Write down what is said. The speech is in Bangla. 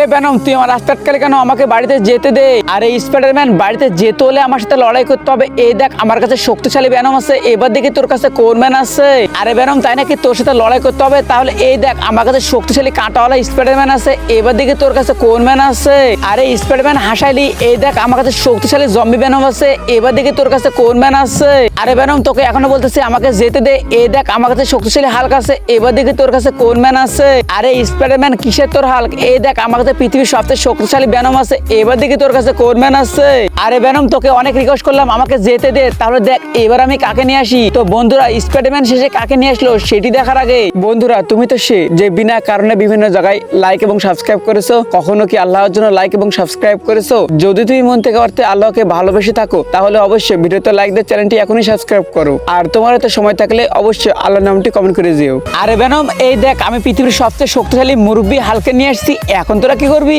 এ বেনম, তুই আমার রাস্তা আটকালে কেন? আমাকে বাড়িতে যেতে দে। আরে স্পাইডারম্যান, বাড়িতে যেতে হলে আমার সাথে লড়াই করতে হবে। এই দেখ, আমার কাছে শক্তিশালী বেনম আছে, এবার দেখি তোর কাছে কোন ম্যান আছে। আরে বেনম, তাই নাকি? তোর সাথে লড়াই করতে হবে? তাহলে এই দেখ, আমার কাছে শক্তিশালী কাঁটাওয়ালা স্পাইডারম্যান আছে, এবার দেখি তোর কাছে কোন ম্যান আছে। আরে স্পাইডারম্যান হাসাইলি, এই দেখ, আমার কাছে শক্তিশালী জম্বি বেনম আছে, এবার দেখি তোর কাছে কোন ম্যান আছে। আরে বেনম, তোকে এখনো বলতেছি আমাকে যেতে দে। এই দেখ, আমার কাছে শক্তিশালী হাল্ক আছে, এবার দেখি তোর কাছে কোন ম্যান আছে। আরে স্পাইডারম্যান, কিসের তোর হাল্ক? এই দেখ, আমার কাছে পৃথিবীর সবচেয়ে শক্তিশালী বেনম আছে, এবার দেখি তোর কাছে কোন ম্যান আছে। আরে বেনম, তোকে অনেক রিকোয়েস্ট করলাম আমাকে যেতে দে, তাহলে দেখ এবার আমি কাকে নিয়ে আসি। তো বন্ধুরা, স্পাইডারম্যান শেষে কাকে নিয়ে আসলো সেটি দেখার আগে বন্ধুরা, তুমি তো সে যে বিনা কারণে বিভিন্ন জায়গায় লাইক এবং সাবস্ক্রাইব করেছো। কখনো কি আল্লাহর জন্য লাইক এবং সাবস্ক্রাইব করেছো? যদি তুমি মন থেকে অর্থে আল্লাহকে ভালোবেসে থাকো, তাহলে অবশ্যই ভিডিওতে লাইক দিয়ে চ্যানেলটি এখনই সাবস্ক্রাইব করো। আর তোমার তো সময় থাকলে অবশ্যই আল্লাহর নামটি কমেন্ট করে দিও। আরে বেনম, এই দেখ, আমি পৃথিবীর সবচেয়ে শক্তিশালী মুরব্বী হালকে নিয়ে আসছি, এখন তোরা কি করবি?